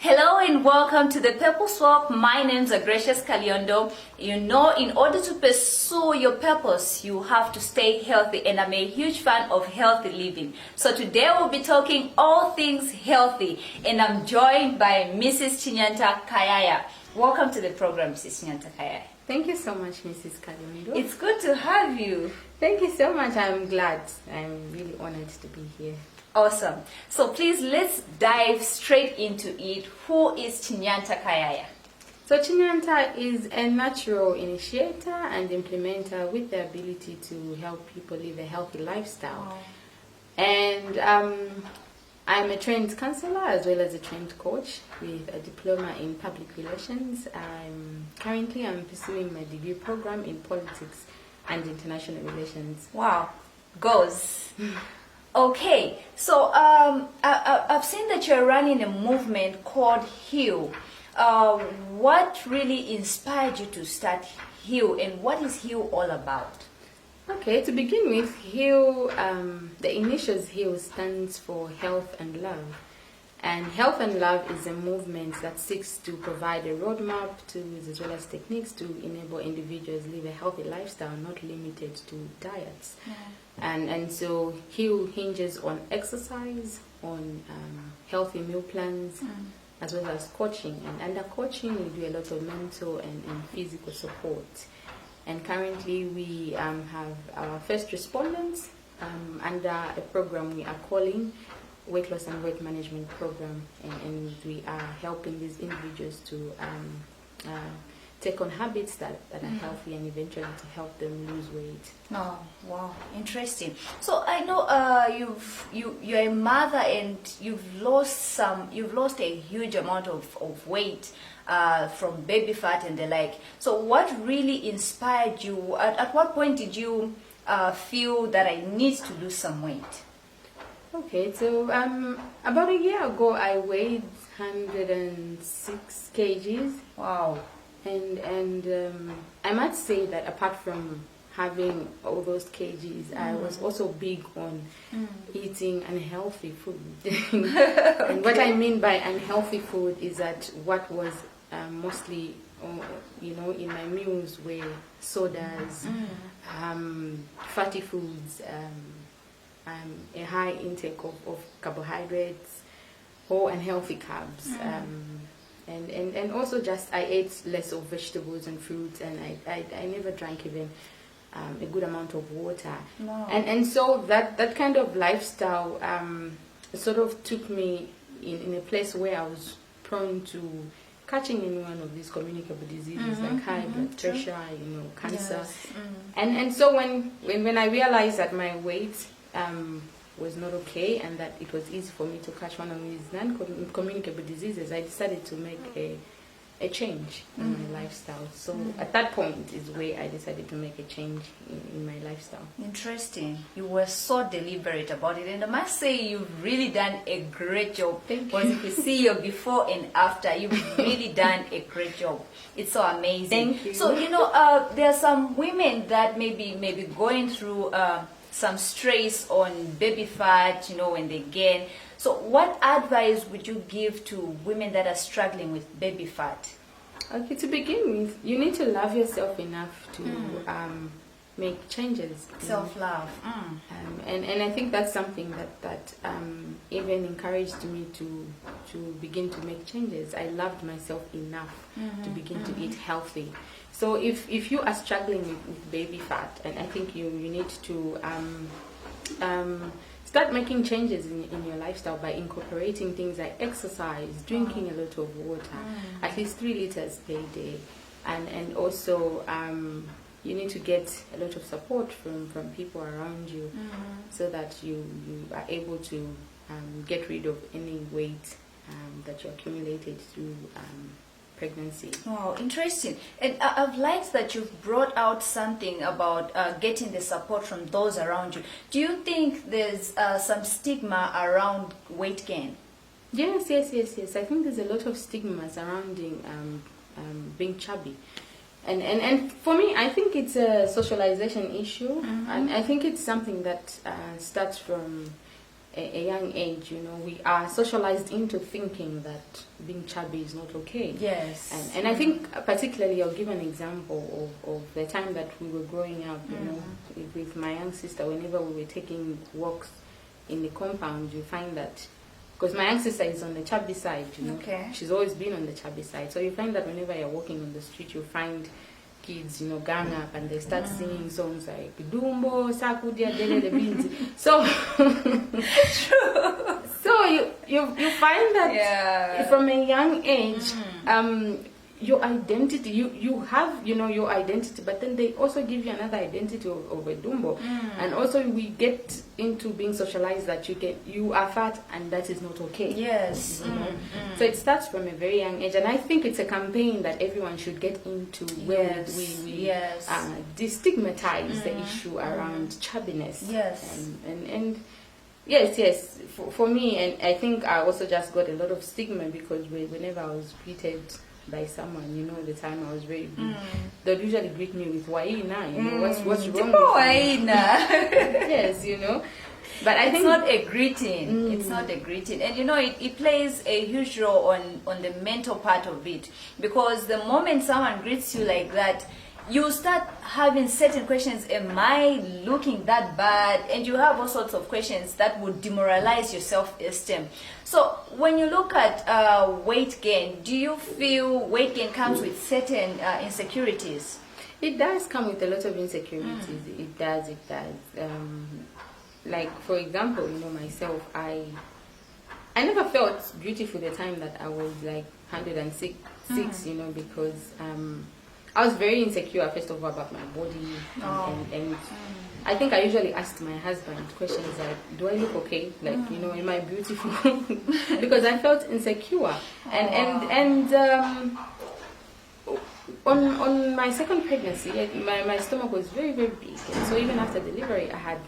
Hello and welcome to the Purpose Walk. My name is Gracious Kaliondo. You know, in order to pursue your purpose, you have to stay healthy, and I'm a huge fan of healthy living. So today we'll be talking all things healthy, and I'm joined by Mrs. Chinyanta Kayaya. Welcome to the program, Mrs. Chinyanta Kayaya. Thank you so much, Mrs. Kaliondo. It's good to have you. Thank you so much. I'm glad. I'm really honored to be here. Awesome. So please, let's dive straight into it. Who is Chinyanta Kayaya? So Chinyanta is a natural initiator and implementer with the ability to help people live a healthy lifestyle. Oh. And I'm a trained counselor as well as a trained coach with a diploma in public relations. I'm pursuing my degree program in politics and international relations. Wow. Goes. Okay, so I've seen that you're running a movement called HEAL. What really inspired you to start HEAL, and what is HEAL all about? Okay, to begin with, HEAL, the initials HEAL stands for Health and Love. And Health and Love is a movement that seeks to provide a roadmap, tools, as well as techniques to enable individuals live a healthy lifestyle, not limited to diets. Yeah. And so HEAL hinges on exercise, on healthy meal plans, as well as coaching. And under coaching, we do a lot of mental and physical support. And currently, we have our first respondents under a program we are calling Weight Loss and Weight Management Program, and we are helping these individuals to take on habits that are healthy and eventually to help them lose weight. Oh, wow, interesting. So I know you're a mother and you've lost a huge amount of weight from baby fat and the like. So what really inspired you? At what point did you feel that I need to lose some weight? Okay, so about a year ago I weighed 106 kgs. Wow. And I must say that apart from having all those kgs, I was also big on eating unhealthy food. And what I mean by unhealthy food is that what was mostly, in my meals were sodas, fatty foods, a high intake of carbohydrates or unhealthy carbs. And also just I ate less of vegetables and fruits, and I never drank even a good amount of water. No. And so that kind of lifestyle sort of took me in a place where I was prone to catching any one of these communicable diseases like high blood pressure, cancer. Yes. And so when I realized that my weight was not okay and that it was easy for me to catch one of these non-communicable diseases, I decided to make a change in my lifestyle. So at that point is where I decided to make a change in my lifestyle. Interesting. You were so deliberate about it, and I must say you've really done a great job. Thank you. Because if you see your before and after, you've really done a great job. It's so amazing. Thank you. So there are some women that maybe going through some stress on baby fat, when they gain. So what advice would you give to women that are struggling with baby fat? Okay, to begin with, you need to love yourself enough to make changes. Self-love. And I think that's something that even encouraged me to begin to make changes. I loved myself enough to begin to eat healthy. So if you are struggling with baby fat, and I think you need to start making changes in your lifestyle by incorporating things like exercise, drinking a lot of water, at least 3 liters per day, and also you need to get a lot of support from people around you, so that you are able to get rid of any weight that you accumulated through pregnancy. Oh, interesting. And I've liked that you've brought out something about getting the support from those around you. Do you think there's some stigma around weight gain? Yes. I think there's a lot of stigma surrounding being chubby. And for me, I think it's a socialization issue, and I think it's something that starts from a young age, you know, we are socialized into thinking that being chubby is not okay. Yes. And I think particularly I'll give an example of the time that we were growing up, you know, with my young sister. Whenever we were taking walks in the compound, you find that, because my young sister is on the chubby side, you know, she's always been on the chubby side. So you find that whenever you're walking on the street, you find kids, you know, gang up and they start singing songs like Dumbo, Sakudia, Dele the Beans. So, so you find that from a young age, your identity, you have, you know, your identity, but then they also give you another identity of a Dumbo. And also we get into being socialized that you are fat and that is not okay. Yes. You know? So it starts from a very young age, and I think it's a campaign that everyone should get into where we destigmatize the issue around chubbiness. Yes. And yes, for me, and I think I also just got a lot of stigma because whenever I was greeted by someone, you know, the time I was very big, they'd usually greet me with Waina, you know, what's wrong with Waina? Yes, you know. But I think it's not a greeting. It's not a greeting, and you know it plays a huge role on the mental part of it, because the moment someone greets you like that, you start having certain questions. Am I looking that bad? And you have all sorts of questions that would demoralize your self-esteem. So when you look at weight gain, do you feel weight gain comes with certain insecurities? It does come with a lot of insecurities. It does. Like, for example, you know, myself, I never felt beautiful the time that I was like 106, you know, because I was very insecure, first of all, about my body. And I think I usually asked my husband questions like, do I look okay? Like, you know, am I beautiful? Because I felt insecure. And on my second pregnancy, my stomach was very, very big. And so even after delivery, I had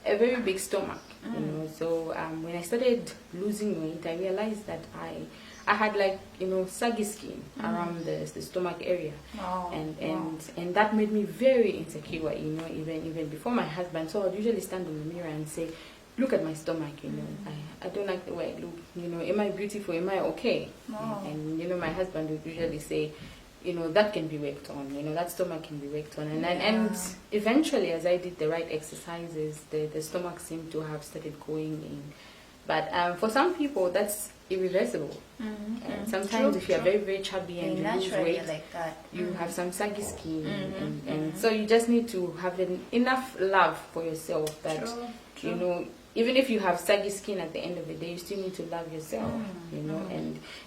a very big stomach, you know. So when I started losing weight, I realized that I had, like, you know, saggy skin around the stomach area, and that made me very insecure, you know, even before my husband. So I'd usually stand in the mirror and say, look at my stomach, you know, I don't like the way I look, you know, am I beautiful, am I okay? And you know, my husband would usually say, you know, that can be worked on, you know, that stomach can be worked on. And eventually, as I did the right exercises, the stomach seemed to have started going in. But for some people, that's irreversible. And sometimes if you're very, very chubby and you lose weight, like that, you have some saggy skin. And so you just need to have enough love for yourself that, you know, even if you have saggy skin at the end of the day, you still need to love yourself, you know.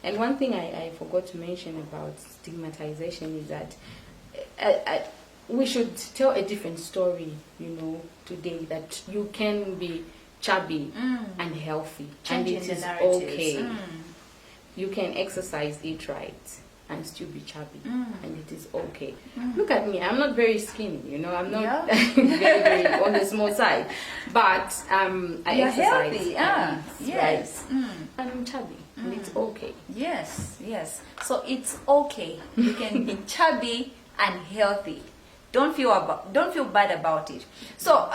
And one thing I forgot to mention about stigmatization is that we should tell a different story, you know, today, that you can be chubby and healthy, changing and it is okay. You can exercise, eat right, and still be chubby, and it is okay. Look at me, I'm not very skinny, you know, I'm not very, very on the small side, but I You're exercise. healthy, yes. Right? And I'm chubby, and it's okay. Yes. So it's okay. You can be chubby and healthy. Don't feel bad about it. So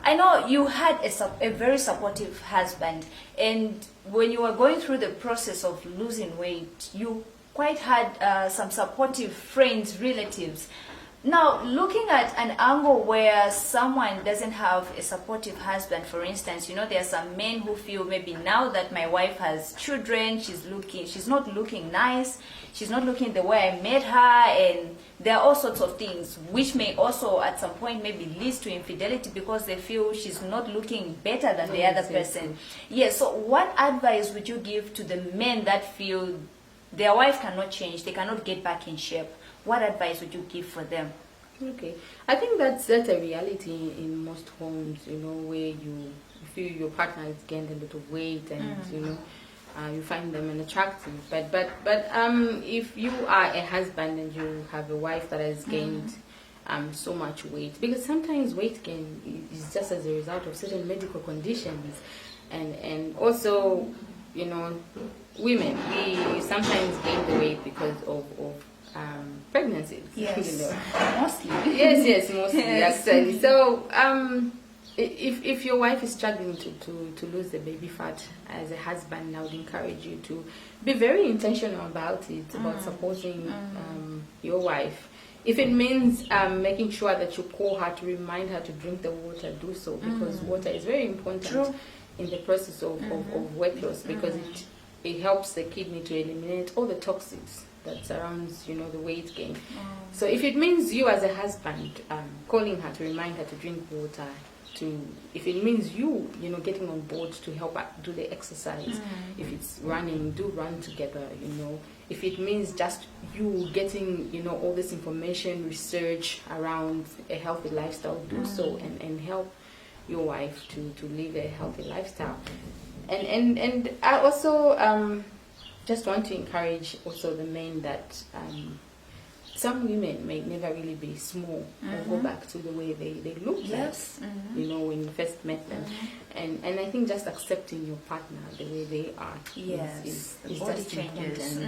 I know you had a very supportive husband, and when you were going through the process of losing weight, you quite had some supportive friends, relatives. Now, looking at an angle where someone doesn't have a supportive husband, for instance, you know, there are some men who feel maybe now that my wife has children, she's not looking nice, she's not looking the way I met her, and there are all sorts of things which may also at some point maybe lead to infidelity because they feel she's not looking better than the other person. Yes, so what advice would you give to the men that feel their wife cannot change, they cannot get back in shape? What advice would you give for them? Okay, I think that's a reality in most homes, you know, where you feel your partner has gained a lot of weight, and you know, you find them unattractive. But if you are a husband and you have a wife that has gained so much weight, because sometimes weight gain is just as a result of certain medical conditions, and also, you know, women, we sometimes gain the weight because of pregnancies. Yes, you know. mostly. Yes, mostly, actually. So if your wife is struggling to lose the baby fat, as a husband, I would encourage you to be very intentional about it, about supporting your wife. If it means making sure that you call her to remind her to drink the water, do so, because water is very important in the process of weight loss, because it helps the kidney to eliminate all the toxins that surrounds, the weight gain. So if it means you as a husband calling her to remind her to drink water, if it means you getting on board to help her do the exercise, if it's running, do run together. If it means just you getting all this information, research around a healthy lifestyle, do so, and help your wife to live a healthy lifestyle. And I also just want to encourage also the men that some women may never really be small or go back to the way they look like, when you first met them. And I think just accepting your partner the way they are is body just changes.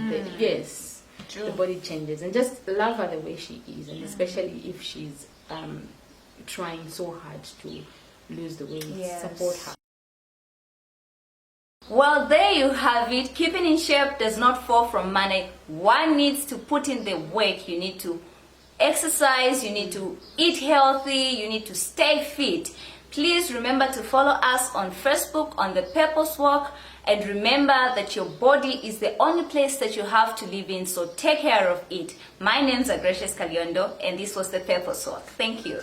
important. The body changes. And just love her the way she is, and especially if she's trying so hard to lose the weight, support her. Well, there you have it. Keeping in shape does not fall from money. One needs to put in the work. You need to exercise, you need to eat healthy, you need to stay fit. Please remember to follow us on Facebook on The Purpose Walk, and remember that your body is the only place that you have to live in, so take care of it. My name is Gracious Kalyondo, and this was The Purpose Walk. Thank you.